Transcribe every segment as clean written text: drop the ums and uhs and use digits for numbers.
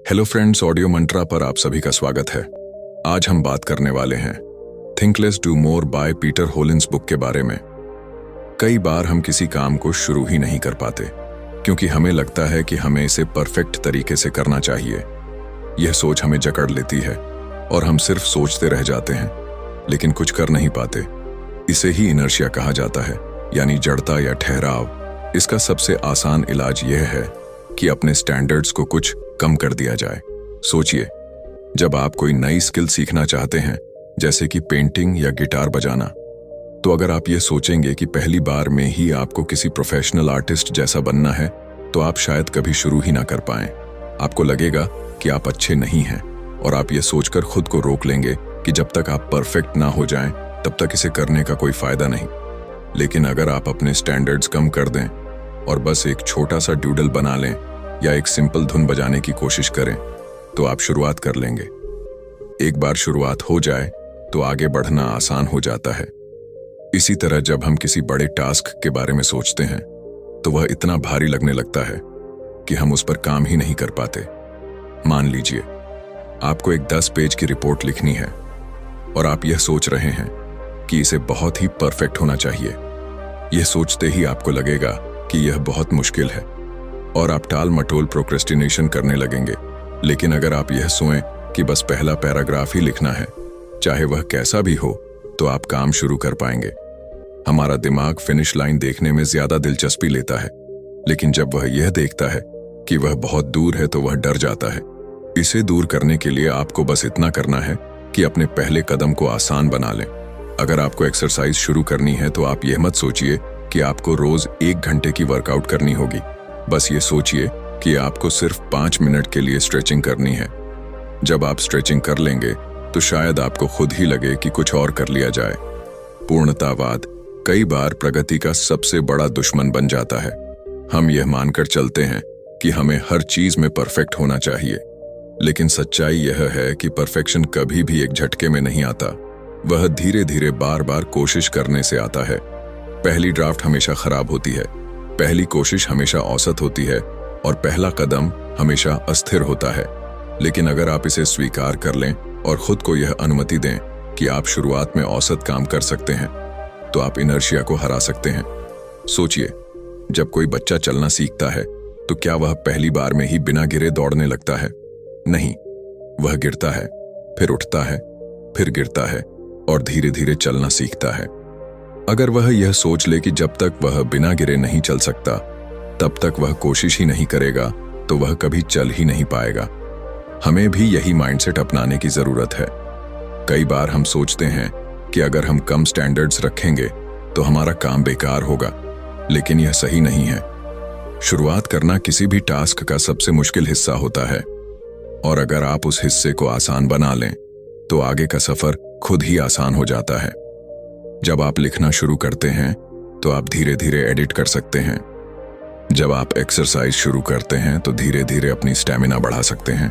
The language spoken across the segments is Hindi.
हेलो फ्रेंड्स, ऑडियो मंत्रा पर आप सभी का स्वागत है। आज हम बात करने वाले हैं think less do more by Peter Hollins book के बारे में। कई बार हम किसी काम को शुरू ही नहीं कर पाते क्योंकि हमें लगता है कि हमें इसे परफेक्ट तरीके से करना चाहिए। यह सोच हमें जकड़ लेती है और हम सिर्फ सोचते रह जाते हैं लेकिन कुछ कर नहीं पाते। इसे ही इनर्शिया कहा जाता है, यानी जड़ता या ठहराव। इसका सबसे आसान इलाज यह है कि अपने स्टैंडर्ड्स को कुछ कम कर दिया जाए। सोचिए, जब आप कोई नई स्किल सीखना चाहते हैं, जैसे कि पेंटिंग या गिटार बजाना, तो अगर आप ये सोचेंगे कि पहली बार में ही आपको किसी प्रोफेशनल आर्टिस्ट जैसा बनना है, तो आप शायद कभी शुरू ही ना कर पाएं। आपको लगेगा कि आप अच्छे नहीं हैं और आप ये सोचकर खुद को रोक लेंगे कि जब तक आप परफेक्ट ना हो जाएं, तब तक इसे करने का कोई फायदा नहीं। लेकिन अगर आप अपने स्टैंडर्ड्स कम कर दें और बस एक छोटा सा डूडल बना लें या एक सिंपल धुन बजाने की कोशिश करें, तो आप शुरुआत कर लेंगे। एक बार शुरुआत हो जाए तो आगे बढ़ना आसान हो जाता है। इसी तरह जब हम किसी बड़े टास्क के बारे में सोचते हैं तो वह इतना भारी लगने लगता है कि हम उस पर काम ही नहीं कर पाते। मान लीजिए आपको एक 10 पेज की रिपोर्ट लिखनी है और आप यह सोच रहे हैं कि इसे बहुत ही परफेक्ट होना चाहिए। यह सोचते ही आपको लगेगा कि यह बहुत मुश्किल है और आप टाल मटोल प्रोक्रेस्टिनेशन करने लगेंगे। लेकिन अगर आप यह सोचें कि बस पहला पैराग्राफ ही लिखना है, चाहे वह कैसा भी हो, तो आप काम शुरू कर पाएंगे। हमारा दिमाग फिनिश लाइन देखने में ज्यादा दिलचस्पी लेता है, लेकिन जब वह यह देखता है कि वह बहुत दूर है तो वह डर जाता है। इसे दूर करने के लिए आपको बस इतना करना है कि अपने पहले कदम को आसान बना लें। अगर आपको एक्सरसाइज शुरू करनी है तो आप यह मत सोचिए कि आपको रोज 1 घंटे की वर्कआउट करनी होगी। बस ये सोचिए कि आपको सिर्फ 5 मिनट के लिए स्ट्रेचिंग करनी है। जब आप स्ट्रेचिंग कर लेंगे तो शायद आपको खुद ही लगे कि कुछ और कर लिया जाए। पूर्णतावाद कई बार प्रगति का सबसे बड़ा दुश्मन बन जाता है। हम यह मानकर चलते हैं कि हमें हर चीज में परफेक्ट होना चाहिए, लेकिन सच्चाई यह है कि परफेक्शन कभी भी एक झटके में नहीं आता। वह धीरे धीरे बार बार कोशिश करने से आता है। पहली ड्राफ्ट हमेशा खराब होती है, पहली कोशिश हमेशा औसत होती है और पहला कदम हमेशा अस्थिर होता है। लेकिन अगर आप इसे स्वीकार कर लें और खुद को यह अनुमति दें कि आप शुरुआत में औसत काम कर सकते हैं, तो आप इनर्शिया को हरा सकते हैं। सोचिए, जब कोई बच्चा चलना सीखता है तो क्या वह पहली बार में ही बिना गिरे दौड़ने लगता है? नहीं, वह गिरता है, फिर उठता है, फिर गिरता है और धीरे धीरे चलना सीखता है। अगर वह यह सोच ले कि जब तक वह बिना गिरे नहीं चल सकता, तब तक वह कोशिश ही नहीं करेगा, तो वह कभी चल ही नहीं पाएगा। हमें भी यही माइंडसेट अपनाने की जरूरत है। कई बार हम सोचते हैं कि अगर हम कम स्टैंडर्ड्स रखेंगे तो हमारा काम बेकार होगा, लेकिन यह सही नहीं है। शुरुआत करना किसी भी टास्क का सबसे मुश्किल हिस्सा होता है और अगर आप उस हिस्से को आसान बना लें तो आगे का सफर खुद ही आसान हो जाता है। जब आप लिखना शुरू करते हैं तो आप धीरे धीरे एडिट कर सकते हैं। जब आप एक्सरसाइज शुरू करते हैं तो धीरे धीरे अपनी स्टैमिना बढ़ा सकते हैं।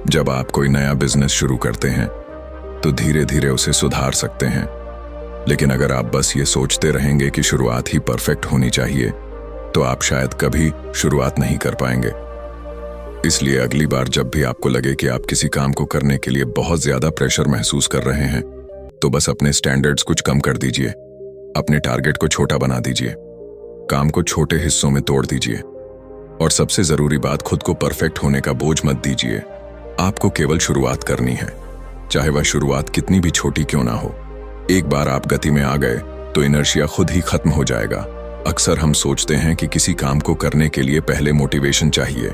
जब आप कोई नया बिजनेस शुरू करते हैं तो धीरे धीरे उसे सुधार सकते हैं। लेकिन अगर आप बस ये सोचते रहेंगे कि शुरुआत ही परफेक्ट होनी चाहिए, तो आप शायद कभी शुरुआत नहीं कर पाएंगे। इसलिए अगली बार जब भी आपको लगे कि आप किसी काम को करने के लिए बहुत ज्यादा प्रेशर महसूस कर रहे हैं, तो बस अपने स्टैंडर्ड्स कुछ कम कर दीजिए। अपने टारगेट को छोटा बना दीजिए, काम को छोटे हिस्सों में तोड़ दीजिए और सबसे जरूरी बात, खुद को परफेक्ट होने का बोझ मत दीजिए। आपको केवल शुरुआत करनी है, चाहे वह शुरुआत कितनी भी छोटी क्यों ना हो। एक बार आप गति में आ गए तो इनर्शिया खुद ही खत्म हो जाएगा। अक्सर हम सोचते हैं कि किसी काम को करने के लिए पहले मोटिवेशन चाहिए।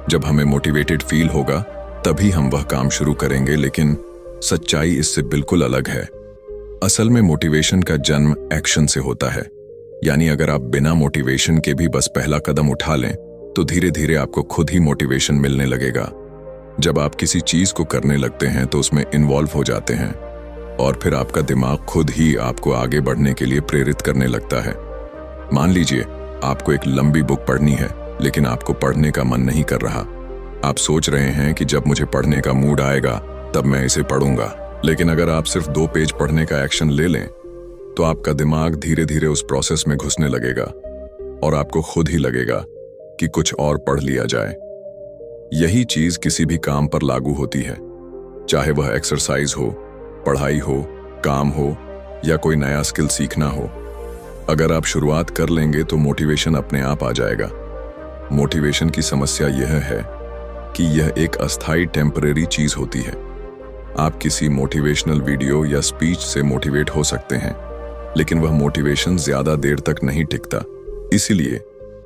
जब हमें मोटिवेटेड फील होगा तभी हम वह काम शुरू करेंगे, लेकिन सच्चाई इससे बिल्कुल अलग है। असल में मोटिवेशन का जन्म एक्शन से होता है। यानी अगर आप बिना मोटिवेशन के भी बस पहला कदम उठा लें तो धीरे धीरे आपको खुद ही मोटिवेशन मिलने लगेगा। जब आप किसी चीज को करने लगते हैं तो उसमें इन्वॉल्व हो जाते हैं और फिर आपका दिमाग खुद ही आपको आगे बढ़ने के लिए प्रेरित करने लगता है। मान लीजिए आपको एक लंबी बुक पढ़नी है, लेकिन आपको पढ़ने का मन नहीं कर रहा। आप सोच रहे हैं कि जब मुझे पढ़ने का मूड आएगा तब मैं इसे पढ़ूंगा। लेकिन अगर आप सिर्फ 2 पेज पढ़ने का एक्शन ले लें तो आपका दिमाग धीरे धीरे उस प्रोसेस में घुसने लगेगा और आपको खुद ही लगेगा कि कुछ और पढ़ लिया जाए। यही चीज किसी भी काम पर लागू होती है, चाहे वह एक्सरसाइज हो, पढ़ाई हो, काम हो या कोई नया स्किल सीखना हो। अगर आप शुरुआत कर लेंगे तो मोटिवेशन अपने आप आ जाएगा। मोटिवेशन की समस्या यह है कि यह एक अस्थायी टेम्परेरी चीज होती है। आप किसी मोटिवेशनल वीडियो या स्पीच से मोटिवेट हो सकते हैं, लेकिन वह मोटिवेशन ज्यादा देर तक नहीं टिकता। इसीलिए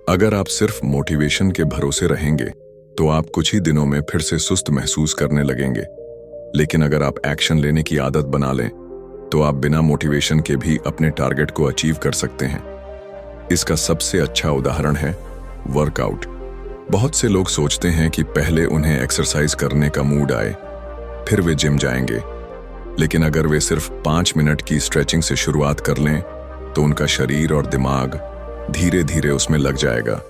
अगर आप सिर्फ मोटिवेशन के भरोसे रहेंगे तो आप कुछ ही दिनों में फिर से सुस्त महसूस करने लगेंगे। लेकिन अगर आप एक्शन लेने की आदत बना लें तो आप बिना मोटिवेशन के भी अपने टारगेट को अचीव कर सकते हैं। इसका सबसे अच्छा उदाहरण है वर्कआउट। बहुत से लोग सोचते हैं कि पहले उन्हें एक्सरसाइज करने का मूड आए, फिर वे जिम जाएंगे। लेकिन अगर वे सिर्फ 5 मिनट की स्ट्रेचिंग से शुरुआत कर लें तो उनका शरीर और दिमाग धीरे धीरे उसमें लग जाएगा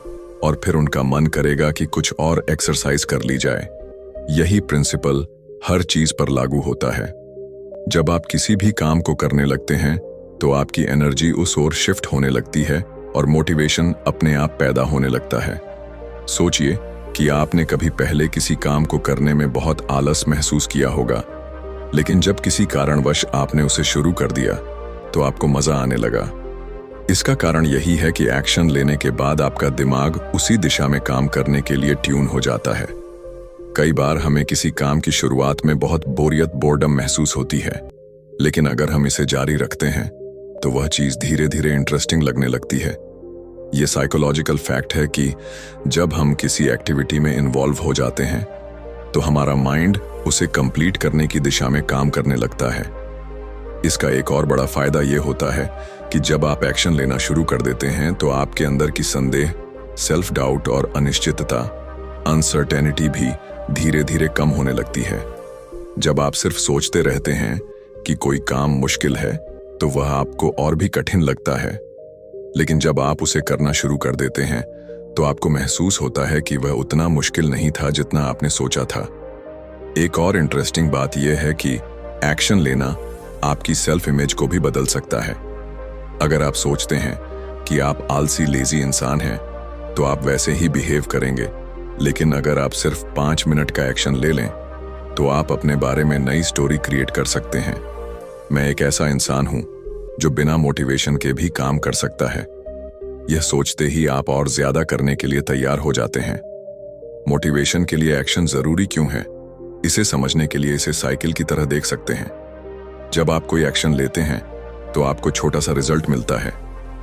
और फिर उनका मन करेगा कि कुछ और एक्सरसाइज कर ली जाए। यही प्रिंसिपल हर चीज पर लागू होता है। जब आप किसी भी काम को करने लगते हैं तो आपकी एनर्जी उस ओर शिफ्ट होने लगती है और मोटिवेशन अपने आप पैदा होने लगता है। सोचिए कि आपने कभी पहले किसी काम को करने में बहुत आलस महसूस किया होगा, लेकिन जब किसी कारणवश आपने उसे शुरू कर दिया तो आपको मजा आने लगा। इसका कारण यही है कि एक्शन लेने के बाद आपका दिमाग उसी दिशा में काम करने के लिए ट्यून हो जाता है। कई बार हमें किसी काम की शुरुआत में बहुत बोर्डम महसूस होती है, लेकिन अगर हम इसे जारी रखते हैं तो वह चीज धीरे धीरे इंटरेस्टिंग लगने लगती है। यह साइकोलॉजिकल फैक्ट है कि जब हम किसी एक्टिविटी में इन्वॉल्व हो जाते हैं तो हमारा माइंड उसे कंप्लीट करने की दिशा में काम करने लगता है। इसका एक और बड़ा फायदा यह होता है कि जब आप एक्शन लेना शुरू कर देते हैं तो आपके अंदर की संदेह, सेल्फ डाउट और अनिश्चितता, अनसर्टेनिटी भी धीरे धीरे कम होने लगती है। जब आप सिर्फ सोचते रहते हैं कि कोई काम मुश्किल है तो वह आपको और भी कठिन लगता है, लेकिन जब आप उसे करना शुरू कर देते हैं तो आपको महसूस होता है कि वह उतना मुश्किल नहीं था जितना आपने सोचा था। एक और इंटरेस्टिंग बात यह है कि एक्शन लेना आपकी सेल्फ इमेज को भी बदल सकता है। अगर आप सोचते हैं कि आप आलसी लेजी इंसान हैं तो आप वैसे ही बिहेव करेंगे, लेकिन अगर आप सिर्फ 5 मिनट का एक्शन ले लें तो आप अपने बारे में नई स्टोरी क्रिएट कर सकते हैं। मैं एक ऐसा इंसान हूं जो बिना मोटिवेशन के भी काम कर सकता है। यह सोचते ही आप और ज्यादा करने के लिए तैयार हो जाते हैं। मोटिवेशन के लिए एक्शन जरूरी क्यों है, इसे समझने के लिए इसे साइकिल की तरह देख सकते हैं। जब आप कोई एक्शन लेते हैं तो आपको छोटा सा रिजल्ट मिलता है।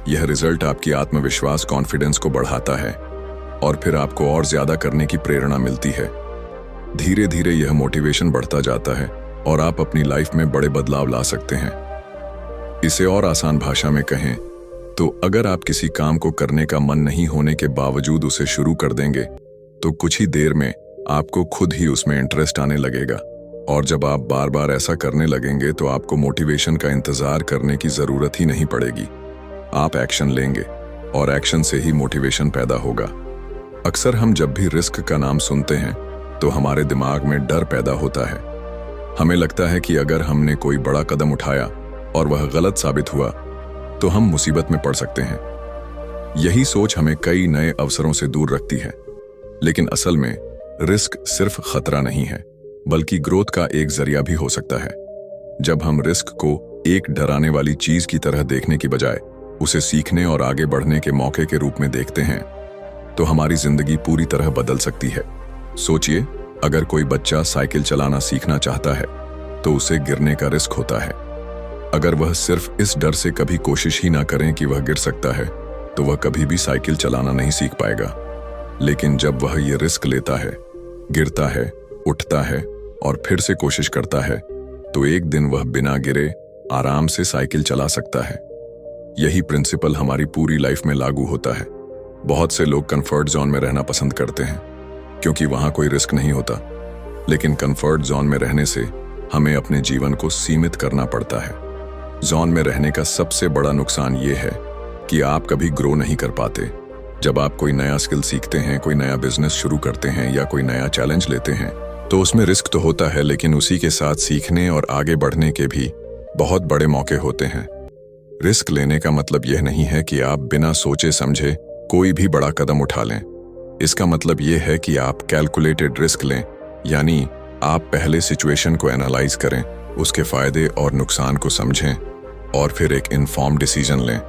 यह रिजल्ट आपकी आत्मविश्वास, कॉन्फिडेंस को बढ़ाता है और फिर आपको और ज्यादा करने की प्रेरणा मिलती है। धीरे धीरे यह मोटिवेशन बढ़ता जाता है और आप अपनी लाइफ में बड़े बदलाव ला सकते हैं। इसे और आसान भाषा में कहें तो अगर आप किसी काम को करने का मन नहीं होने के बावजूद उसे शुरू कर देंगे तो कुछ ही देर में आपको खुद ही उसमें इंटरेस्ट आने लगेगा, और जब आप बार बार ऐसा करने लगेंगे तो आपको मोटिवेशन का इंतजार करने की जरूरत ही नहीं पड़ेगी। आप एक्शन लेंगे और एक्शन से ही मोटिवेशन पैदा होगा। अक्सर हम जब भी रिस्क का नाम सुनते हैं तो हमारे दिमाग में डर पैदा होता है। हमें लगता है कि अगर हमने कोई बड़ा कदम उठाया और वह गलत साबित हुआ तो हम मुसीबत में पड़ सकते हैं। यही सोच हमें कई नए अवसरों से दूर रखती है, लेकिन असल में रिस्क सिर्फ खतरा नहीं है बल्कि ग्रोथ का एक जरिया भी हो सकता है। जब हम रिस्क को एक डराने वाली चीज की तरह देखने की बजाय उसे सीखने और आगे बढ़ने के मौके के रूप में देखते हैं तो हमारी जिंदगी पूरी तरह बदल सकती है। सोचिए, अगर कोई बच्चा साइकिल चलाना सीखना चाहता है तो उसे गिरने का रिस्क होता है। अगर वह सिर्फ इस डर से कभी कोशिश ही ना करें कि वह गिर सकता है तो वह कभी भी साइकिल चलाना नहीं सीख पाएगा। लेकिन जब वह ये रिस्क लेता है, गिरता है, उठता है और फिर से कोशिश करता है तो एक दिन वह बिना गिरे आराम से साइकिल चला सकता है। यही प्रिंसिपल हमारी पूरी लाइफ में लागू होता है। बहुत से लोग कंफर्ट जोन में रहना पसंद करते हैं क्योंकि वहां कोई रिस्क नहीं होता, लेकिन कंफर्ट जोन में रहने से हमें अपने जीवन को सीमित करना पड़ता है। जोन में रहने का सबसे बड़ा नुकसान ये है कि आप कभी ग्रो नहीं कर पाते। जब आप कोई नया स्किल सीखते हैं, कोई नया बिजनेस शुरू करते हैं या कोई नया चैलेंज लेते हैं तो उसमें रिस्क तो होता है, लेकिन उसी के साथ सीखने और आगे बढ़ने के भी बहुत बड़े मौके होते हैं। रिस्क लेने का मतलब यह नहीं है कि आप बिना सोचे समझे कोई भी बड़ा कदम उठा लें। इसका मतलब ये है कि आप कैलकुलेटेड रिस्क लें, यानी आप पहले सिचुएशन को एनालाइज करें, उसके फायदे और नुकसान को समझें और फिर एक इन्फॉर्म डिसीजन लें।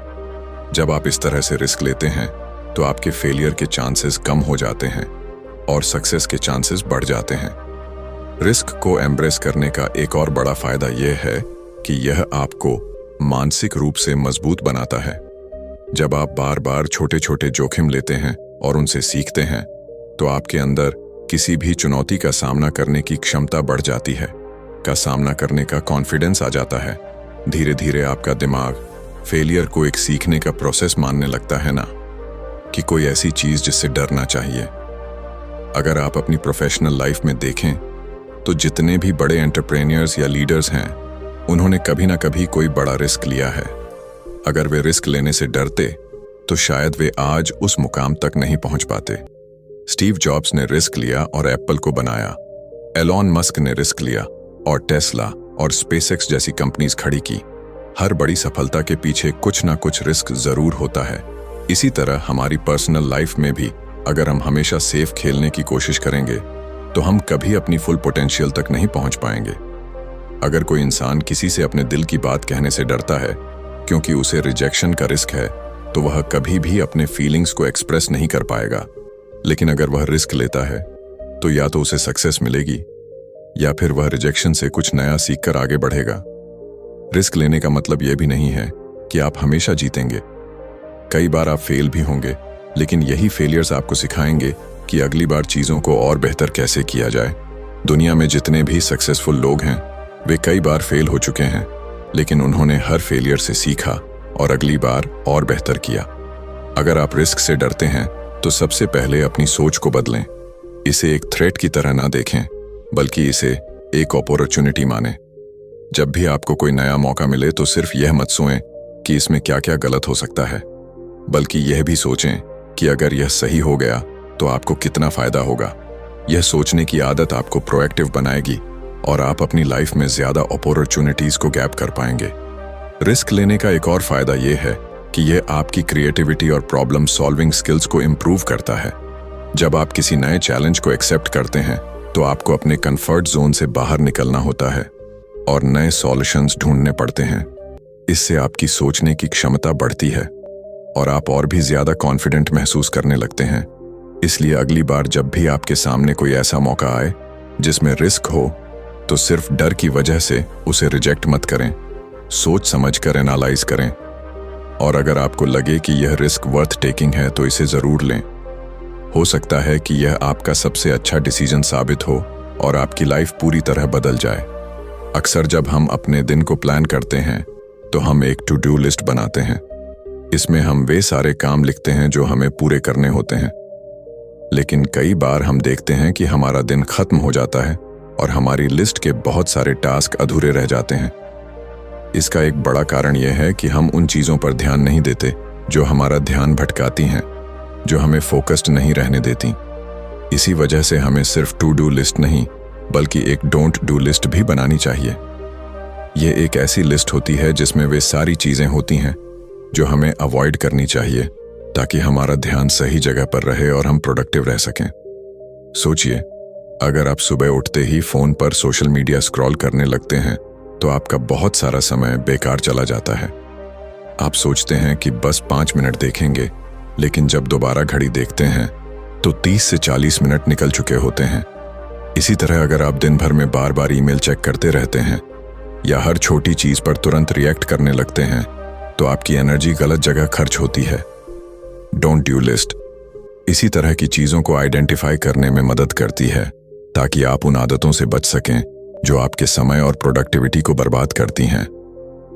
जब आप इस तरह से रिस्क लेते हैं तो आपके फेलियर के चांसेस कम हो जाते हैं और सक्सेस के चांसेस बढ़ जाते हैं। रिस्क को एम्ब्रेस करने का एक और बड़ा फायदा यह है कि यह आपको मानसिक रूप से मजबूत बनाता है। जब आप बार बार छोटे छोटे जोखिम लेते हैं और उनसे सीखते हैं तो आपके अंदर किसी भी चुनौती का सामना करने की क्षमता बढ़ जाती है, सामना करने का कॉन्फिडेंस आ जाता है। धीरे धीरे आपका दिमाग फेलियर को एक सीखने का प्रोसेस मानने लगता है ना कि कोई ऐसी चीज जिससे डरना चाहिए। अगर आप अपनी प्रोफेशनल लाइफ में देखें तो जितने भी बड़े एंटरप्रेन्योर्स या लीडर्स हैं, उन्होंने कभी ना कभी कोई बड़ा रिस्क लिया है। अगर वे रिस्क लेने से डरते तो शायद वे आज उस मुकाम तक नहीं पहुंच पाते। स्टीव जॉब्स ने रिस्क लिया और एप्पल को बनाया। एलॉन मस्क ने रिस्क लिया और टेस्ला और स्पेसएक्स जैसी कंपनीज खड़ी की। हर बड़ी सफलता के पीछे कुछ ना कुछ रिस्क जरूर होता है। इसी तरह हमारी पर्सनल लाइफ में भी अगर हम हमेशा सेफ खेलने की कोशिश करेंगे तो हम कभी अपनी फुल पोटेंशियल तक नहीं पहुंच पाएंगे। अगर कोई इंसान किसी से अपने दिल की बात कहने से डरता है क्योंकि उसे रिजेक्शन का रिस्क है, तो वह कभी भी अपने फीलिंग्स को एक्सप्रेस नहीं कर पाएगा। लेकिन अगर वह रिस्क लेता है तो या तो उसे सक्सेस मिलेगी या फिर वह रिजेक्शन से कुछ नया सीखकर आगे बढ़ेगा। रिस्क लेने का मतलब यह भी नहीं है कि आप हमेशा जीतेंगे। कई बार आप फेल भी होंगे, लेकिन यही फेलियर्स आपको सिखाएंगे कि अगली बार चीजों को और बेहतर कैसे किया जाए। दुनिया में जितने भी सक्सेसफुल लोग हैं वे कई बार फेल हो चुके हैं, लेकिन उन्होंने हर फेलियर से सीखा और अगली बार और बेहतर किया। अगर आप रिस्क से डरते हैं तो सबसे पहले अपनी सोच को बदलें। इसे एक थ्रेट की तरह ना देखें, बल्कि इसे एक अपॉर्चुनिटी मानें। जब भी आपको कोई नया मौका मिले तो सिर्फ यह मत सोचें कि इसमें क्या क्या गलत हो सकता है, बल्कि यह भी सोचें कि अगर यह सही हो गया तो आपको कितना फायदा होगा। यह सोचने की आदत आपको प्रोएक्टिव बनाएगी और आप अपनी लाइफ में ज्यादा अपॉर्चुनिटीज को गैप कर पाएंगे। रिस्क लेने का एक और फायदा यह है कि यह आपकी क्रिएटिविटी और प्रॉब्लम सॉल्विंग स्किल्स को इम्प्रूव करता है। जब आप किसी नए चैलेंज को एक्सेप्ट करते हैं तो आपको अपने कंफर्ट जोन से बाहर निकलना होता है और नए सॉल्यूशंस ढूंढने पड़ते हैं। इससे आपकी सोचने की क्षमता बढ़ती है और आप और भी ज्यादा कॉन्फिडेंट महसूस करने लगते हैं। इसलिए अगली बार जब भी आपके सामने कोई ऐसा मौका आए जिसमें रिस्क हो, तो सिर्फ डर की वजह से उसे रिजेक्ट मत करें। सोच समझ कर एनालाइज करें और अगर आपको लगे कि यह रिस्क वर्थ टेकिंग है तो इसे जरूर लें। हो सकता है कि यह आपका सबसे अच्छा डिसीजन साबित हो और आपकी लाइफ पूरी तरह बदल जाए। अक्सर जब हम अपने दिन को प्लान करते हैं तो हम एक टू डू लिस्ट बनाते हैं। इसमें हम वे सारे काम लिखते हैं जो हमें पूरे करने होते हैं, लेकिन कई बार हम देखते हैं कि हमारा दिन खत्म हो जाता है और हमारी लिस्ट के बहुत सारे टास्क अधूरे रह जाते हैं। इसका एक बड़ा कारण यह है कि हम उन चीजों पर ध्यान नहीं देते जो हमारा ध्यान भटकाती हैं, जो हमें फोकस्ड नहीं रहने देती। इसी वजह से हमें सिर्फ टू डू लिस्ट नहीं बल्कि एक डोंट डू लिस्ट भी बनानी चाहिए। यह एक ऐसी लिस्ट होती है जिसमें वे सारी चीजें होती हैं जो हमें अवॉइड करनी चाहिए ताकि हमारा ध्यान सही जगह पर रहे और हम प्रोडक्टिव रह सकें। सोचिए, अगर आप सुबह उठते ही फोन पर सोशल मीडिया स्क्रॉल करने लगते हैं तो आपका बहुत सारा समय बेकार चला जाता है। आप सोचते हैं कि बस 5 मिनट देखेंगे, लेकिन जब दोबारा घड़ी देखते हैं तो 30 से 40 मिनट निकल चुके होते हैं। इसी तरह अगर आप दिन भर में बार बार ईमेल चेक करते रहते हैं या हर छोटी चीज पर तुरंत रिएक्ट करने लगते हैं तो आपकी एनर्जी गलत जगह खर्च होती है। डोंट डू लिस्ट इसी तरह की चीजों को आइडेंटिफाई करने में मदद करती है ताकि आप उन आदतों से बच सकें जो आपके समय और प्रोडक्टिविटी को बर्बाद करती हैं।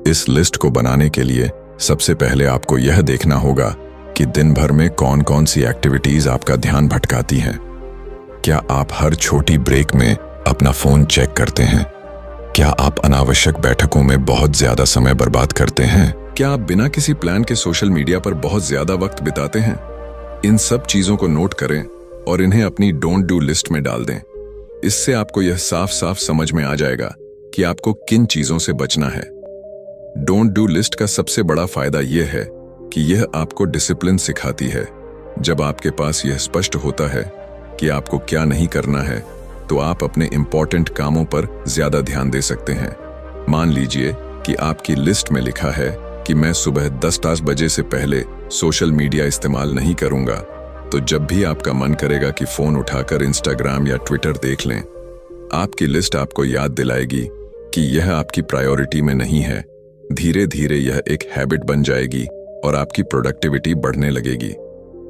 इस लिस्ट को बनाने के लिए सबसे पहले आपको यह देखना होगा कि दिन भर में कौन कौन सी एक्टिविटीज आपका ध्यान भटकाती हैं। क्या आप हर छोटी ब्रेक में अपना फोन चेक करते हैं? क्या आप अनावश्यक बैठकों में बहुत ज्यादा समय बर्बाद करते हैं? क्या आप बिना किसी प्लान के सोशल मीडिया पर बहुत ज्यादा वक्त बिताते हैं? इन सब चीजों को नोट करें और इन्हें अपनी डोंट डू लिस्ट में डाल दें। इससे आपको यह साफ साफ समझ में आ जाएगा कि आपको किन चीजों से बचना है। डोंट डू लिस्ट का सबसे बड़ा फायदा यह है कि यह आपको डिसिप्लिन सिखाती है। जब आपके पास यह स्पष्ट होता है कि आपको क्या नहीं करना है, तो आप अपने इंपॉर्टेंट कामों पर ज्यादा ध्यान दे सकते हैं। मान लीजिए कि आपकी लिस्ट में लिखा है कि मैं सुबह 10 बजे से पहले सोशल मीडिया इस्तेमाल नहीं करूंगा, तो जब भी आपका मन करेगा कि फोन उठाकर इंस्टाग्राम या ट्विटर देख लें, आपकी लिस्ट आपको याद दिलाएगी कि यह आपकी प्रायोरिटी में नहीं है। धीरे धीरे यह एक हैबिट बन जाएगी और आपकी प्रोडक्टिविटी बढ़ने लगेगी।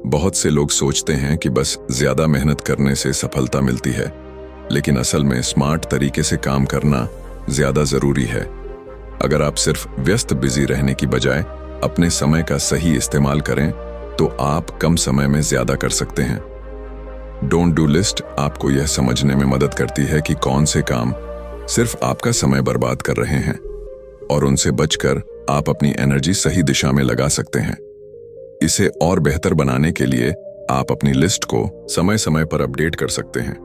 बहुत से लोग सोचते हैं कि बस ज्यादा मेहनत करने से सफलता मिलती है, लेकिन असल में स्मार्ट तरीके से काम करना ज्यादा जरूरी है। अगर आप सिर्फ व्यस्त बिजी रहने की बजाय अपने समय का सही इस्तेमाल करें, तो आप कम समय में ज्यादा कर सकते हैं। डोंट डू लिस्ट आपको यह समझने में मदद करती है कि कौन से काम सिर्फ आपका समय बर्बाद कर रहे हैं और उनसे बचकर आप अपनी एनर्जी सही दिशा में लगा सकते हैं। इसे और बेहतर बनाने के लिए आप अपनी लिस्ट को समय समय पर अपडेट कर सकते हैं।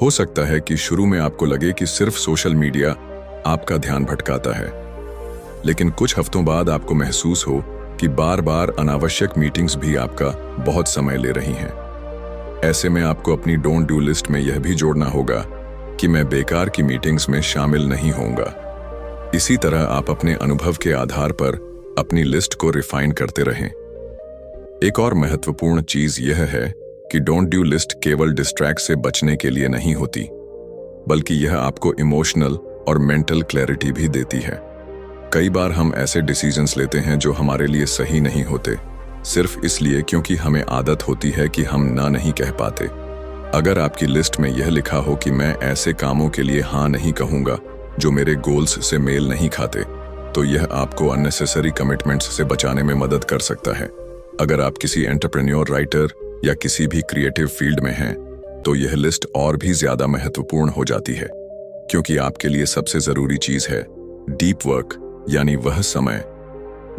हो सकता है कि शुरू में आपको लगे कि सिर्फ सोशल मीडिया आपका ध्यान भटकाता है, लेकिन कुछ हफ्तों बाद आपको महसूस हो कि बार बार अनावश्यक मीटिंग्स भी आपका बहुत समय ले रही हैं। ऐसे में आपको अपनी डोंट डू लिस्ट में यह भी जोड़ना होगा कि मैं बेकार की मीटिंग्स में शामिल नहीं होऊंगा। इसी तरह आप अपने अनुभव के आधार पर अपनी लिस्ट को रिफाइन करते रहें। एक और महत्वपूर्ण चीज यह है कि डोंट डू लिस्ट केवल डिस्ट्रैक्ट से बचने के लिए नहीं होती, बल्कि यह आपको इमोशनल और मेंटल क्लैरिटी भी देती है। कई बार हम ऐसे डिसीजंस लेते हैं जो हमारे लिए सही नहीं होते, सिर्फ इसलिए क्योंकि हमें आदत होती है कि हम ना नहीं कह पाते। अगर आपकी लिस्ट में यह लिखा हो कि मैं ऐसे कामों के लिए हाँ नहीं कहूंगा जो मेरे गोल्स से मेल नहीं खाते, तो यह आपको अननेसेसरी कमिटमेंट्स से बचाने में मदद कर सकता है। अगर आप किसी एंटरप्रेन्योर, राइटर या किसी भी क्रिएटिव फील्ड में हैं, तो यह लिस्ट और भी ज्यादा महत्वपूर्ण हो जाती है, क्योंकि आपके लिए सबसे जरूरी चीज है डीप वर्क, यानी वह समय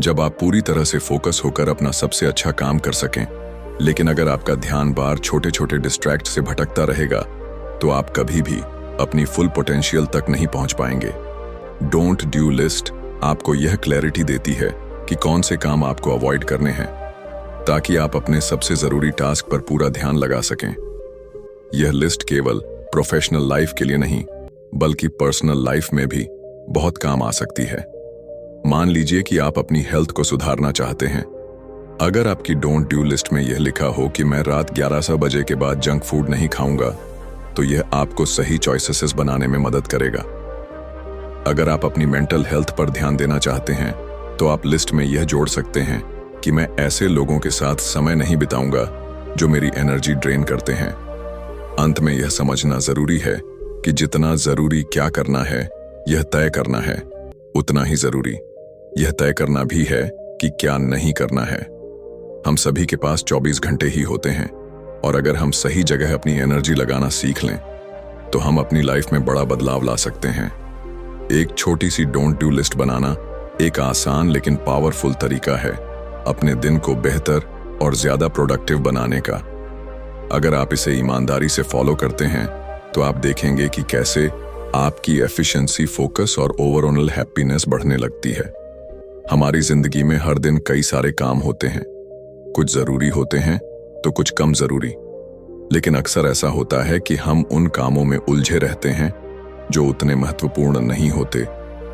जब आप पूरी तरह से फोकस होकर अपना सबसे अच्छा काम कर सकें। लेकिन अगर आपका ध्यान बार छोटे छोटे डिस्ट्रैक्ट से भटकता रहेगा, तो आप कभी भी अपनी फुल पोटेंशियल तक नहीं पहुंच पाएंगे। डोंट डू लिस्ट आपको यह क्लैरिटी देती है कि कौन से काम आपको अवॉइड करने हैं, ताकि आप अपने सबसे जरूरी टास्क पर पूरा ध्यान लगा सकें। यह लिस्ट केवल प्रोफेशनल लाइफ के लिए नहीं, बल्कि पर्सनल लाइफ में भी बहुत काम आ सकती है। मान लीजिए कि आप अपनी हेल्थ को सुधारना चाहते हैं। अगर आपकी डोंट डू लिस्ट में यह लिखा हो कि मैं रात 11 बजे के बाद जंक फूड नहीं खाऊंगा, तो यह आपको सही चॉइसेस बनाने में मदद करेगा। अगर आप अपनी मेंटल हेल्थ पर ध्यान देना चाहते हैं, तो आप लिस्ट में यह जोड़ सकते हैं कि मैं ऐसे लोगों के साथ समय नहीं बिताऊंगा जो मेरी एनर्जी ड्रेन करते हैं। अंत में यह समझना जरूरी है कि जितना जरूरी क्या करना है यह तय करना है, उतना ही जरूरी यह तय करना भी है कि क्या नहीं करना है। हम सभी के पास 24 घंटे ही होते हैं, और अगर हम सही जगह अपनी एनर्जी लगाना सीख लें, तो हम अपनी लाइफ में बड़ा बदलाव ला सकते हैं। एक छोटी सी डोंट डू लिस्ट बनाना एक आसान लेकिन पावरफुल तरीका है अपने दिन को बेहतर और ज्यादा प्रोडक्टिव बनाने का। अगर आप इसे ईमानदारी से फॉलो करते हैं, तो आप देखेंगे कि कैसे आपकी एफिशिएंसी, फोकस और ओवरऑल हैप्पीनेस बढ़ने लगती है। हमारी जिंदगी में हर दिन कई सारे काम होते हैं, कुछ जरूरी होते हैं तो कुछ कम जरूरी, लेकिन अक्सर ऐसा होता है कि हम उन कामों में उलझे रहते हैं जो उतने महत्वपूर्ण नहीं होते,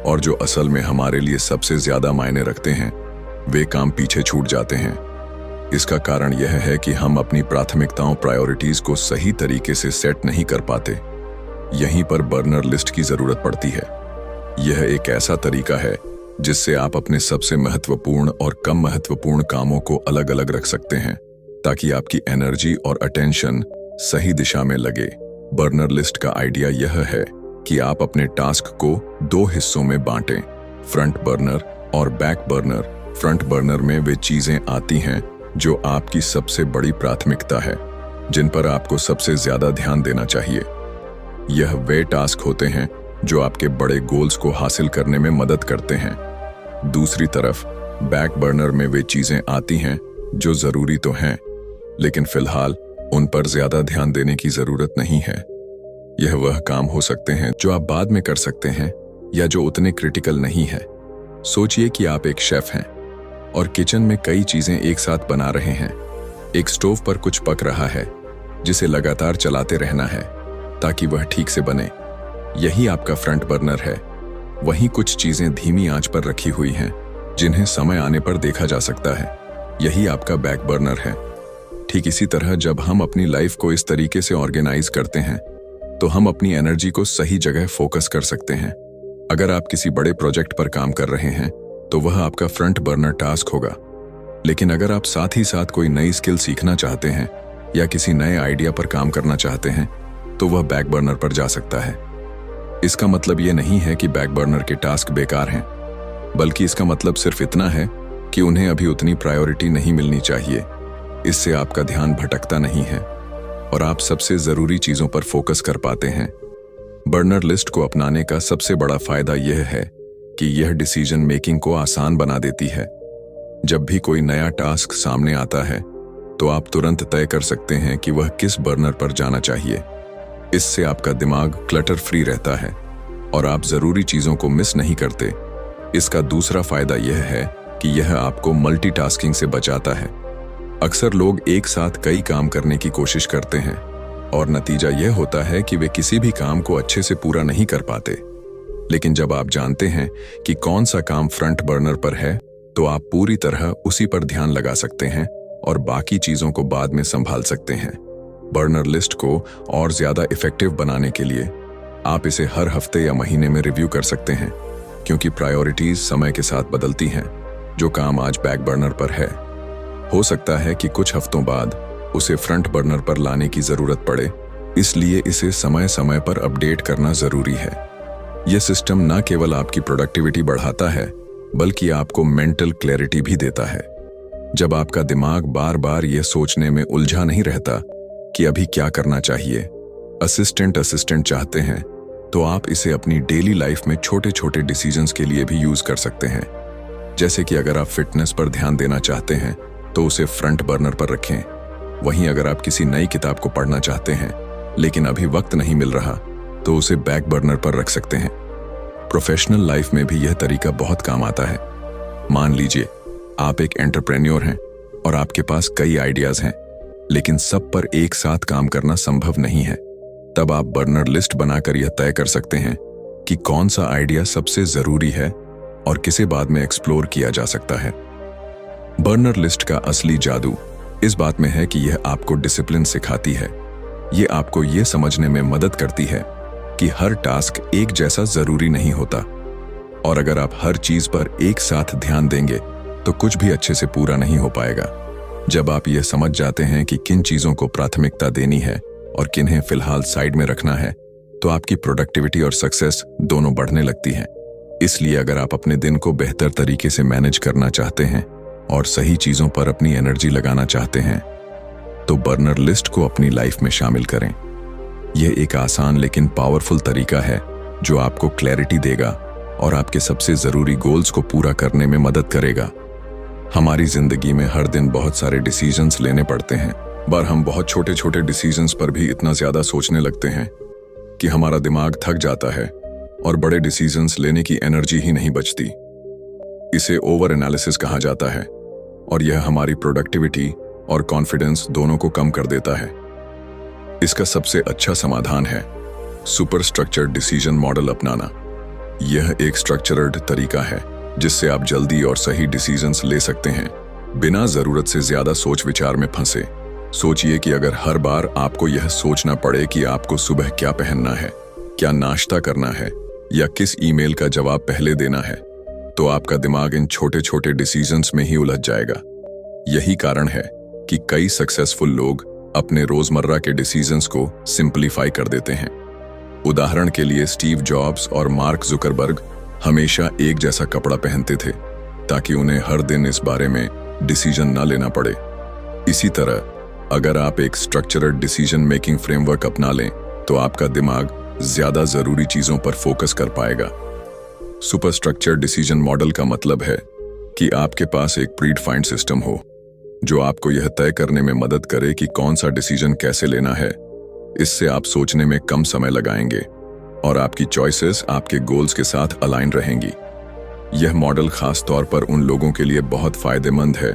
और जो असल में हमारे लिए सबसे ज्यादा मायने रखते हैं वे काम पीछे छूट जाते हैं। इसका कारण यह है कि हम अपनी प्राथमिकताओं, प्रायोरिटीज को सही तरीके से सेट नहीं कर पाते। यहीं पर बर्नर लिस्ट की जरूरत पड़ती है। यह एक ऐसा तरीका है जिससे आप अपने सबसे महत्वपूर्ण और कम महत्वपूर्ण कामों को अलग अलग रख सकते हैं, ताकि आपकी एनर्जी और अटेंशन सही दिशा में लगे। बर्नर लिस्ट का आइडिया यह है कि आप अपने टास्क को 2 हिस्सों में बांटें, फ्रंट बर्नर और बैक बर्नर। फ्रंट बर्नर में वे चीजें आती हैं जो आपकी सबसे बड़ी प्राथमिकता है, जिन पर आपको सबसे ज्यादा ध्यान देना चाहिए। यह वे टास्क होते हैं जो आपके बड़े गोल्स को हासिल करने में मदद करते हैं। दूसरी तरफ बैक बर्नर में वे चीजें आती हैं जो जरूरी तो हैं, लेकिन फिलहाल उन पर ज्यादा ध्यान देने की जरूरत नहीं है। यह वह काम हो सकते हैं जो आप बाद में कर सकते हैं या जो उतने क्रिटिकल नहीं है। सोचिए कि आप एक शेफ हैं और किचन में कई चीजें एक साथ बना रहे हैं। एक स्टोव पर कुछ पक रहा है जिसे लगातार चलाते रहना है ताकि वह ठीक से बने। यही आपका फ्रंट बर्नर है। वहीं कुछ चीजें धीमी आंच पर रखी हुई हैं जिन्हें समय आने पर देखा जा सकता है। यही आपका बैक बर्नर है। ठीक इसी तरह जब हम अपनी लाइफ को इस तरीके से ऑर्गेनाइज करते हैं तो हम अपनी एनर्जी को सही जगह फोकस कर सकते हैं। अगर आप किसी बड़े प्रोजेक्ट पर काम कर रहे हैं तो वह आपका फ्रंट बर्नर टास्क होगा। लेकिन अगर आप साथ ही साथ कोई नई स्किल सीखना चाहते हैं या किसी नए आइडिया पर काम करना चाहते हैं तो वह बैक बर्नर पर जा सकता है। इसका मतलब यह नहीं है कि बैक बर्नर के टास्क बेकार हैं, बल्कि इसका मतलब सिर्फ इतना है कि उन्हें अभी उतनी प्रायोरिटी नहीं मिलनी चाहिए। इससे आपका ध्यान भटकता नहीं है और आप सबसे जरूरी चीजों पर फोकस कर पाते हैं। बर्नर लिस्ट को अपनाने का सबसे बड़ा फायदा यह है कि यह डिसीजन मेकिंग को आसान बना देती है। जब भी कोई नया टास्क सामने आता है तो आप तुरंत तय कर सकते हैं कि वह किस बर्नर पर जाना चाहिए। इससे आपका दिमाग क्लटर फ्री रहता है और आप जरूरी चीजों को मिस नहीं करते। इसका दूसरा फायदा यह है कि यह आपको मल्टीटास्किंग से बचाता है। अक्सर लोग एक साथ कई काम करने की कोशिश करते हैं और नतीजा यह होता है कि वे किसी भी काम को अच्छे से पूरा नहीं कर पाते। लेकिन जब आप जानते हैं कि कौन सा काम फ्रंट बर्नर पर है तो आप पूरी तरह उसी पर ध्यान लगा सकते हैं और बाकी चीजों को बाद में संभाल सकते हैं। बर्नर लिस्ट को और ज्यादा इफेक्टिव बनाने के लिए आप इसे हर हफ्ते या महीने में रिव्यू कर सकते हैं, क्योंकि प्रायोरिटीज समय के साथ बदलती हैं। जो काम आज बैक बर्नर पर है हो सकता है कि कुछ हफ्तों बाद उसे फ्रंट बर्नर पर लाने की जरूरत पड़े, इसलिए इसे समय समय पर अपडेट करना जरूरी है। यह सिस्टम न केवल आपकी प्रोडक्टिविटी बढ़ाता है बल्कि आपको मेंटल क्लैरिटी भी देता है। जब आपका दिमाग बार बार यह सोचने में उलझा नहीं रहता कि अभी क्या करना चाहिए, असिस्टेंट चाहते हैं, तो आप इसे अपनी डेली लाइफ में छोटे छोटे डिसीजंस के लिए भी यूज कर सकते हैं। जैसे कि अगर आप फिटनेस पर ध्यान देना चाहते हैं तो उसे फ्रंट बर्नर पर रखें। वहीं अगर आप किसी नई किताब को पढ़ना चाहते हैं लेकिन अभी वक्त नहीं मिल रहा तो उसे बैक बर्नर पर रख सकते हैं। प्रोफेशनल लाइफ में भी यह तरीका बहुत काम आता है। मान लीजिए आप एक एंटरप्रेन्योर हैं और आपके पास कई आइडियाज हैं, लेकिन सब पर एक साथ काम करना संभव नहीं है। तब आप बर्नर लिस्ट बनाकर यह तय कर सकते हैं कि कौन सा आइडिया सबसे जरूरी है और किसे बाद में एक्सप्लोर किया जा सकता है। बर्नर लिस्ट का असली जादू इस बात में है कि यह आपको डिसिप्लिन सिखाती है। यह आपको यह समझने में मदद करती है कि हर टास्क एक जैसा जरूरी नहीं होता, और अगर आप हर चीज पर एक साथ ध्यान देंगे तो कुछ भी अच्छे से पूरा नहीं हो पाएगा। जब आप यह समझ जाते हैं कि किन चीजों को प्राथमिकता देनी है और किन्हें फिलहाल साइड में रखना है, तो आपकी प्रोडक्टिविटी और सक्सेस दोनों बढ़ने लगती हैं। इसलिए अगर आप अपने दिन को बेहतर तरीके से मैनेज करना चाहते हैं और सही चीजों पर अपनी एनर्जी लगाना चाहते हैं तो बर्नर लिस्ट को अपनी लाइफ में शामिल करें। यह एक आसान लेकिन पावरफुल तरीका है जो आपको क्लैरिटी देगा और आपके सबसे जरूरी गोल्स को पूरा करने में मदद करेगा। हमारी जिंदगी में हर दिन बहुत सारे डिसीजंस लेने पड़ते हैं। बार हम बहुत छोटे छोटे डिसीजंस पर भी इतना ज्यादा सोचने लगते हैं कि हमारा दिमाग थक जाता है और बड़े डिसीजंस लेने की एनर्जी ही नहीं बचती। इसे ओवर एनालिसिस कहा जाता है और यह हमारी प्रोडक्टिविटी और कॉन्फिडेंस दोनों को कम कर देता है। इसका सबसे अच्छा समाधान है सुपर स्ट्रक्चर्ड डिसीजन मॉडल अपनाना। यह एक स्ट्रक्चर्ड तरीका है जिससे आप जल्दी और सही डिसीजंस ले सकते हैं बिना जरूरत से ज्यादा सोच विचार में फंसे। सोचिए कि अगर हर बार आपको यह सोचना पड़े कि आपको सुबह क्या पहनना है, क्या नाश्ता करना है या किस ईमेल का जवाब पहले देना है, तो आपका दिमाग इन छोटे छोटे डिसीजंस में ही उलझ जाएगा। यही कारण है कि कई सक्सेसफुल लोग अपने रोजमर्रा के डिसीजंस को सिंपलीफाई कर देते हैं। उदाहरण के लिए स्टीव जॉब्स और मार्क जुकरबर्ग हमेशा एक जैसा कपड़ा पहनते थे ताकि उन्हें हर दिन इस बारे में डिसीजन न लेना पड़े। इसी तरह अगर आप एक स्ट्रक्चर्ड डिसीजन मेकिंग फ्रेमवर्क अपना लें तो आपका दिमाग ज्यादा जरूरी चीजों पर फोकस कर पाएगा। सुपर स्ट्रक्चर्ड डिसीजन मॉडल का मतलब है कि आपके पास एक प्रीडिफाइंड सिस्टम हो जो आपको यह तय करने में मदद करे कि कौन सा डिसीजन कैसे लेना है। इससे आप सोचने में कम समय लगाएंगे और आपकी चॉइसेस आपके गोल्स के साथ अलाइन रहेंगी। यह मॉडल खास तौर पर उन लोगों के लिए बहुत फायदेमंद है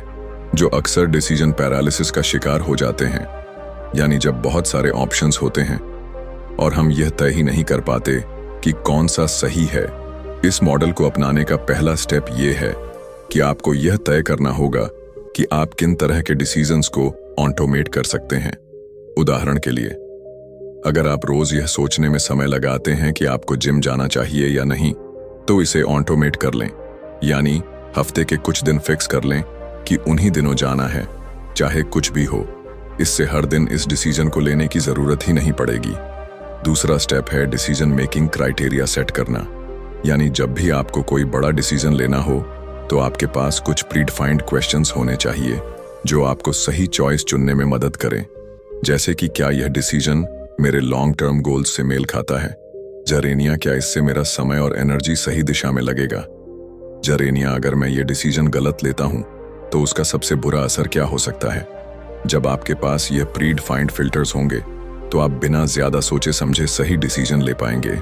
जो अक्सर डिसीजन पैरालिसिस का शिकार हो जाते हैं, यानी जब बहुत सारे ऑप्शंस होते हैं और हम यह तय ही नहीं कर पाते कि कौन सा सही है। इस मॉडल को अपनाने का पहला स्टेप यह है कि आपको यह तय करना होगा कि आप किन तरह के डिसीजंस को ऑटोमेट कर सकते हैं। उदाहरण के लिए, अगर आप रोज यह सोचने में समय लगाते हैं कि आपको जिम जाना चाहिए या नहीं, तो इसे ऑटोमेट कर लें, यानी हफ्ते के कुछ दिन फिक्स कर लें कि उन्हीं दिनों जाना है, चाहे कुछ भी हो। इससे हर दिन इस डिसीजन को लेने की जरूरत ही नहीं पड़ेगी। दूसरा स्टेप है डिसीजन मेकिंग क्राइटेरिया सेट करना, यानी जब भी आपको कोई बड़ा डिसीजन लेना हो तो आपके पास कुछ प्रीडिफाइंड क्वेश्चंस होने चाहिए जो आपको सही चॉइस चुनने में मदद करें। जैसे कि क्या यह डिसीजन मेरे लॉन्ग टर्म गोल्स से मेल खाता है? जरेनिया, क्या इससे मेरा समय और एनर्जी सही दिशा में लगेगा? जरेनिया, अगर मैं ये डिसीजन गलत लेता हूं तो उसका सबसे बुरा असर क्या हो सकता है? जब आपके पास ये प्रीडिफाइंड फिल्टर्स होंगे तो आप बिना ज्यादा सोचे समझे सही डिसीजन ले पाएंगे।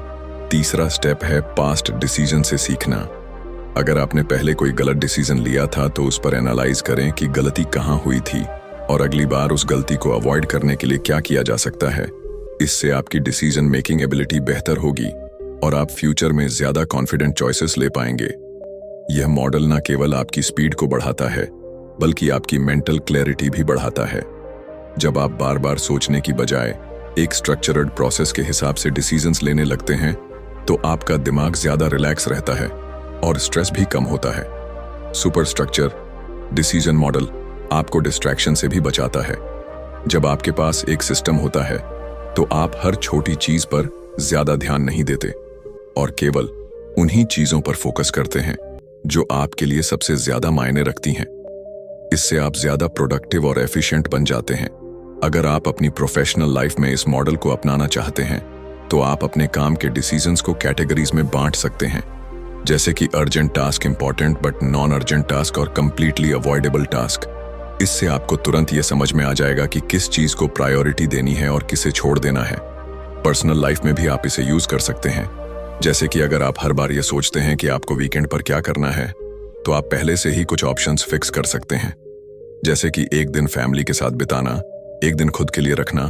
तीसरा स्टेप है पास्ट डिसीजन से सीखना। अगर आपने पहले कोई गलत डिसीजन लिया था तो उस पर एनालाइज करें कि गलती कहाँ हुई थी और अगली बार उस गलती को अवॉइड करने के लिए क्या किया जा सकता है। इससे आपकी डिसीजन मेकिंग एबिलिटी बेहतर होगी और आप फ्यूचर में ज्यादा कॉन्फिडेंट चॉइसेस ले पाएंगे। यह मॉडल न केवल आपकी स्पीड को बढ़ाता है बल्कि आपकी मेंटल क्लैरिटी भी बढ़ाता है। जब आप बार बार सोचने की बजाय एक स्ट्रक्चर्ड प्रोसेस के हिसाब से डिसीजंस लेने लगते हैं तो आपका दिमाग ज्यादा रिलैक्स रहता है और स्ट्रेस भी कम होता है। सुपर स्ट्रक्चर डिसीजन मॉडल आपको डिस्ट्रैक्शन से भी बचाता है। जब आपके पास एक सिस्टम होता है तो आप हर छोटी चीज पर ज्यादा ध्यान नहीं देते और केवल उन्हीं चीजों पर फोकस करते हैं जो आपके लिए सबसे ज्यादा मायने रखती हैं। इससे आप ज्यादा प्रोडक्टिव और एफिशिएंट बन जाते हैं। अगर आप अपनी प्रोफेशनल लाइफ में इस मॉडल को अपनाना चाहते हैं तो आप अपने काम के डिसीजंस को कैटेगरीज में बांट सकते हैं, जैसे कि urgent task, important but non urgent task और कंप्लीटली अवॉइडेबल टास्क। इससे आपको तुरंत यह समझ में आ जाएगा कि किस चीज को प्रायोरिटी देनी है और किसे छोड़ देना है। पर्सनल लाइफ में भी आप इसे यूज कर सकते हैं, जैसे कि अगर आप हर बार ये सोचते हैं कि आपको वीकेंड पर क्या करना है तो आप पहले से ही कुछ ऑप्शंस फिक्स कर सकते हैं, जैसे कि एक दिन फैमिली के साथ बिताना, एक दिन खुद के लिए रखना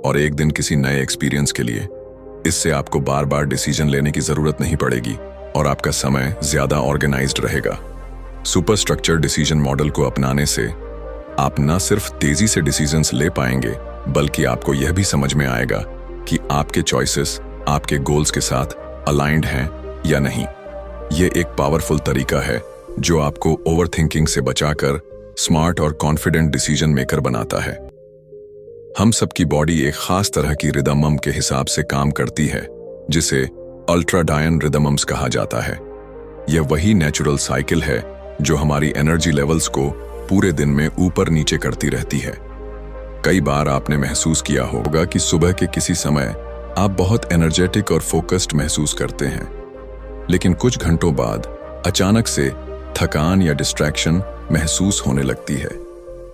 और एक दिन किसी नए एक्सपीरियंस के लिए। इससे आपको बार बार डिसीजन लेने की जरूरत नहीं पड़ेगी और आपका समय ज्यादा ऑर्गेनाइज्ड रहेगा। सुपर स्ट्रक्चर डिसीजन मॉडल को अपनाने से आप न सिर्फ तेजी से डिसीजंस ले पाएंगे बल्कि आपको यह भी समझ में आएगा कि आपके चॉइसेस आपके गोल्स के साथ अलाइंड हैं या नहीं। यह एक पावरफुल तरीका है जो आपको ओवरथिंकिंग से बचाकर स्मार्ट और कॉन्फिडेंट डिसीजन मेकर बनाता है। हम सबकी बॉडी एक खास तरह की रिदमम के हिसाब से काम करती है जिसे अल्ट्राडायन रिदमम्स कहा जाता है। यह वही नेचुरल साइकिल है जो हमारी एनर्जी लेवल्स को पूरे दिन में ऊपर नीचे करती रहती है। कई बार आपने महसूस किया होगा कि सुबह के किसी समय आप बहुत एनर्जेटिक और फोकस्ड महसूस करते हैं, लेकिन कुछ घंटों बाद अचानक से थकान या डिस्ट्रैक्शन महसूस होने लगती है।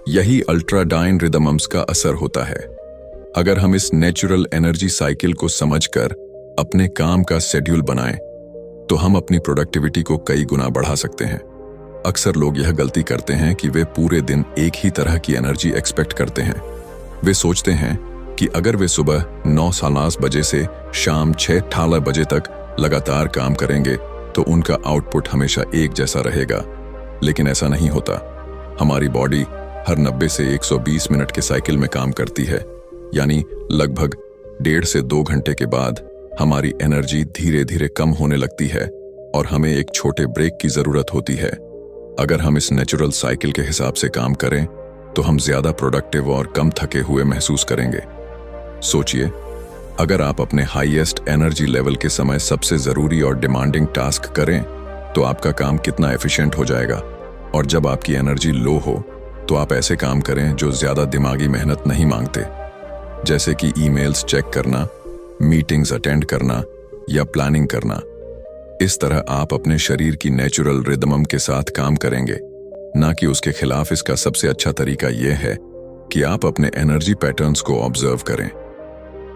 यही अल्ट्राडायन रिदमम्स का असर होता है। अगर हम इस नेचुरल एनर्जी साइकिल को समझकर अपने काम का शेड्यूल बनाएं तो हम अपनी प्रोडक्टिविटी को कई गुना बढ़ा सकते हैं। अक्सर लोग यह गलती करते हैं कि वे पूरे दिन एक ही तरह की एनर्जी एक्सपेक्ट करते हैं। वे सोचते हैं कि अगर वे सुबह 9 बजे से शाम 6 बजे तक लगातार काम करेंगे तो उनका आउटपुट हमेशा एक जैसा रहेगा, लेकिन ऐसा नहीं होता। हमारी बॉडी हर 90 से 120 मिनट के साइकिल में काम करती है, यानी लगभग 1.5 से 2 घंटे के बाद हमारी एनर्जी धीरे धीरे कम होने लगती है और हमें एक छोटे ब्रेक की जरूरत होती है। अगर हम इस नेचुरल साइकिल के हिसाब से काम करें तो हम ज्यादा प्रोडक्टिव और कम थके हुए महसूस करेंगे। सोचिए, अगर आप अपने हाईएस्ट एनर्जी लेवल के समय सबसे जरूरी और डिमांडिंग टास्क करें तो आपका काम कितना एफिशिएंट हो जाएगा। और जब आपकी एनर्जी लो हो तो आप ऐसे काम करें जो ज्यादा दिमागी मेहनत नहीं मांगते, जैसे कि ईमेल्स चेक करना, मीटिंग्स अटेंड करना या प्लानिंग करना। इस तरह आप अपने शरीर की नेचुरल रिदमम के साथ काम करेंगे, ना कि उसके खिलाफ। इसका सबसे अच्छा तरीका यह है कि आप अपने एनर्जी पैटर्न्स को ऑब्जर्व करें।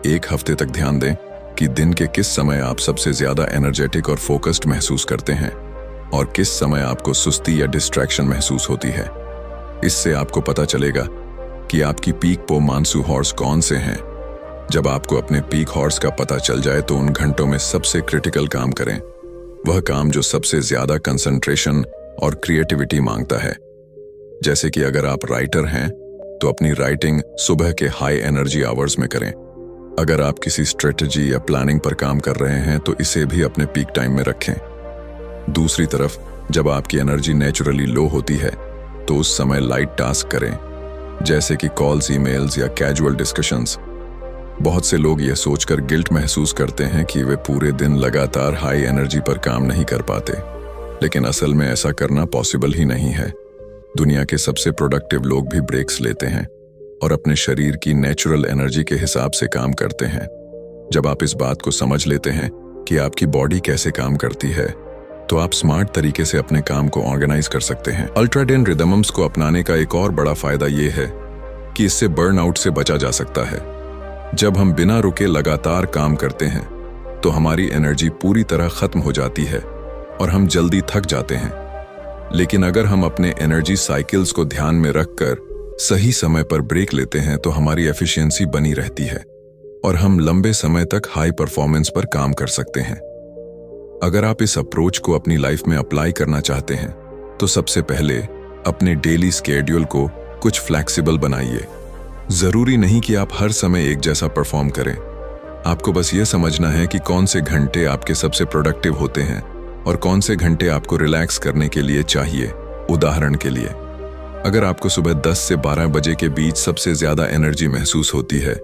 एक हफ्ते तक ध्यान दें कि दिन के किस समय आप सबसे ज्यादा एनर्जेटिक और फोकस्ड महसूस करते हैं और किस समय आपको सुस्ती या डिस्ट्रैक्शन महसूस होती है। इससे आपको पता चलेगा कि आपकी पीक परफॉर्मेंस हॉर्स कौन से हैं। जब आपको अपने पीक हॉर्स का पता चल जाए तो उन घंटों में सबसे क्रिटिकल काम करें, वह काम जो सबसे ज्यादा कंसंट्रेशन और क्रिएटिविटी मांगता है। जैसे कि अगर आप राइटर हैं तो अपनी राइटिंग सुबह के हाई एनर्जी आवर्स में करें। अगर आप किसी स्ट्रेटजी या प्लानिंग पर काम कर रहे हैं तो इसे भी अपने पीक टाइम में रखें। दूसरी तरफ जब आपकी एनर्जी नेचुरली लो होती है तो उस समय लाइट टास्क करें, जैसे कि कॉल्स, ईमेल्स या कैजुअल डिस्कशंस। बहुत से लोग यह सोचकर गिल्ट महसूस करते हैं कि वे पूरे दिन लगातार हाई एनर्जी पर काम नहीं कर पाते, लेकिन असल में ऐसा करना पॉसिबल ही नहीं है। दुनिया के सबसे प्रोडक्टिव लोग भी ब्रेक्स लेते हैं और अपने शरीर की नेचुरल एनर्जी के हिसाब से काम करते हैं। जब आप इस बात को समझ लेते हैं कि आपकी बॉडी कैसे काम करती है, तो आप स्मार्ट तरीके से अपने काम को ऑर्गेनाइज कर सकते हैं। अल्ट्राडायन रिदम्स को अपनाने का एक और बड़ा फायदा यह है कि इससे बर्नआउट से बचा जा सकता है। जब हम बिना रुके लगातार काम करते हैं तो हमारी एनर्जी पूरी तरह खत्म हो जाती है और हम जल्दी थक जाते हैं। लेकिन अगर हम अपने एनर्जी साइकिल्स को ध्यान में रखकर सही समय पर ब्रेक लेते हैं तो हमारी एफिशिएंसी बनी रहती है और हम लंबे समय तक हाई परफॉर्मेंस पर काम कर सकते हैं। अगर आप इस अप्रोच को अपनी लाइफ में अप्लाई करना चाहते हैं तो सबसे पहले अपने डेली स्केड्यूल को कुछ फ्लेक्सिबल बनाइए। जरूरी नहीं कि आप हर समय एक जैसा परफॉर्म करें। आपको बस ये समझना है कि कौन से घंटे आपके सबसे प्रोडक्टिव होते हैं और कौन से घंटे आपको रिलैक्स करने के लिए चाहिए। उदाहरण के लिए, अगर आपको सुबह 10 से 12 बजे के बीच सबसे ज्यादा एनर्जी महसूस होती है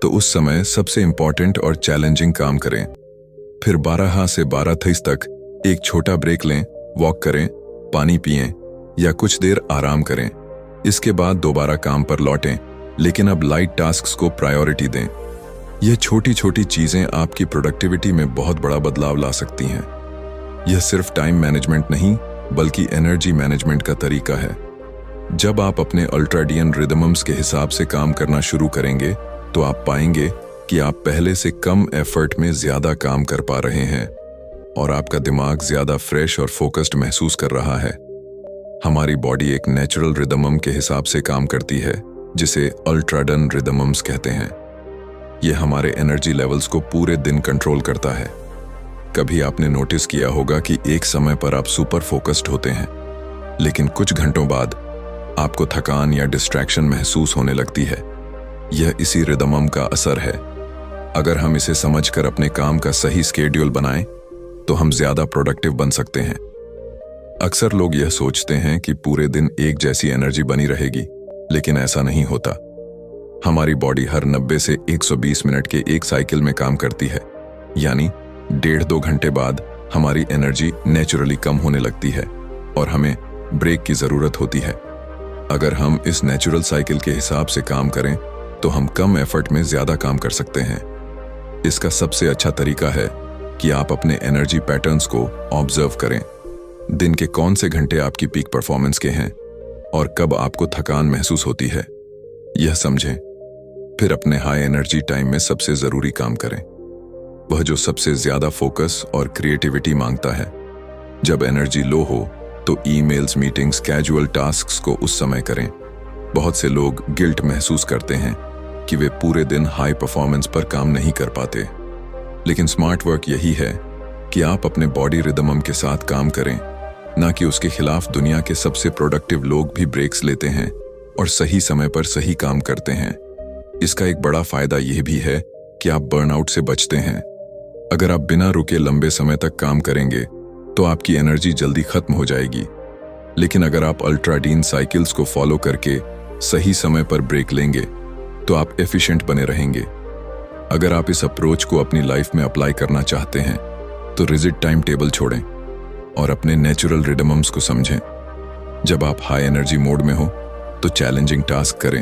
तो उस समय सबसे इंपॉर्टेंट और चैलेंजिंग काम करें। फिर 12 से 12:30 तक एक छोटा ब्रेक लें, वॉक करें, पानी पिएं या कुछ देर आराम करें। इसके बाद दोबारा काम पर लौटें, लेकिन अब लाइट टास्क्स को प्रायोरिटी दें। यह छोटी छोटी चीजें आपकी प्रोडक्टिविटी में बहुत बड़ा बदलाव ला सकती हैं। यह सिर्फ टाइम मैनेजमेंट नहीं बल्कि एनर्जी मैनेजमेंट का तरीका है। जब आप अपने अल्ट्राडायन रिदम्स के हिसाब से काम करना शुरू करेंगे तो आप पाएंगे कि आप पहले से कम एफर्ट में ज्यादा काम कर पा रहे हैं और आपका दिमाग ज्यादा फ्रेश और फोकस्ड महसूस कर रहा है। हमारी बॉडी एक नेचुरल रिदम के हिसाब से काम करती है जिसे अल्ट्राडायन रिदम्स कहते हैं। यह हमारे एनर्जी लेवल्स को पूरे दिन कंट्रोल करता है। कभी आपने नोटिस किया होगा कि एक समय पर आप सुपर फोकस्ड होते हैं, लेकिन कुछ घंटों बाद आपको थकान या डिस्ट्रैक्शन महसूस होने लगती है। यह इसी रिदम का असर है। अगर हम इसे समझकर अपने काम का सही स्केड्यूल बनाएं, तो हम ज्यादा प्रोडक्टिव बन सकते हैं। अक्सर लोग यह सोचते हैं कि पूरे दिन एक जैसी एनर्जी बनी रहेगी, लेकिन ऐसा नहीं होता। हमारी बॉडी हर 90 से 120 मिनट के एक साइकिल में काम करती है, यानी 1.5-2 घंटे बाद हमारी एनर्जी नेचुरली कम होने लगती है और हमें ब्रेक की जरूरत होती है। अगर हम इस नेचुरल साइकिल के हिसाब से काम करें तो हम कम एफर्ट में ज्यादा काम कर सकते हैं। इसका सबसे अच्छा तरीका है कि आप अपने एनर्जी पैटर्न्स को ऑब्जर्व करें। दिन के कौन से घंटे आपकी पीक परफॉर्मेंस के हैं और कब आपको थकान महसूस होती है, यह समझें। फिर अपने हाई एनर्जी टाइम में सबसे जरूरी काम करें, वह जो सबसे ज्यादा फोकस और क्रिएटिविटी मांगता है। जब एनर्जी लो हो तो ईमेल्स, मीटिंग्स, कैजुअल टास्क्स को उस समय करें। बहुत से लोग गिल्ट महसूस करते हैं कि वे पूरे दिन हाई परफॉर्मेंस पर काम नहीं कर पाते, लेकिन स्मार्ट वर्क यही है कि आप अपने बॉडी रिदम के साथ काम करें, ना कि उसके खिलाफ। दुनिया के सबसे प्रोडक्टिव लोग भी ब्रेक्स लेते हैं और सही समय पर सही काम करते हैं। इसका एक बड़ा फायदा यह भी है कि आप बर्नआउट से बचते हैं। अगर आप बिना रुके लंबे समय तक काम करेंगे तो आपकी एनर्जी जल्दी खत्म हो जाएगी, लेकिन अगर आप अल्ट्राडायन साइकिल्स को फॉलो करके सही समय पर ब्रेक लेंगे तो आप एफिशिएंट बने रहेंगे। अगर आप इस अप्रोच को अपनी लाइफ में अप्लाई करना चाहते हैं तो रिजिड टाइम टेबल छोड़ें और अपने नेचुरल रिदम्स को समझें। जब आप हाई एनर्जी मोड में हो तो चैलेंजिंग टास्क करें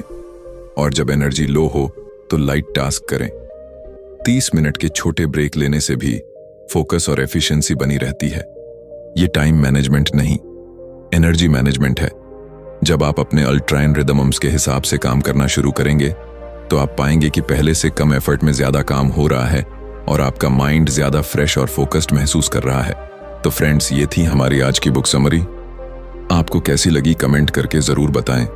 और जब एनर्जी लो हो तो लाइट टास्क करें। 30 मिनट के छोटे ब्रेक लेने से भी फोकस और एफिशिएंसी बनी रहती है। ये टाइम मैनेजमेंट नहीं, एनर्जी मैनेजमेंट है। जब आप अपने अल्ट्राडायन रिदम्स के हिसाब से काम करना शुरू करेंगे तो आप पाएंगे कि पहले से कम एफर्ट में ज्यादा काम हो रहा है और आपका माइंड ज्यादा फ्रेश और फोकस्ड महसूस कर रहा है। तो फ्रेंड्स, ये थी हमारी आज की बुक समरी। आपको कैसी लगी कमेंट करके जरूर बताएं।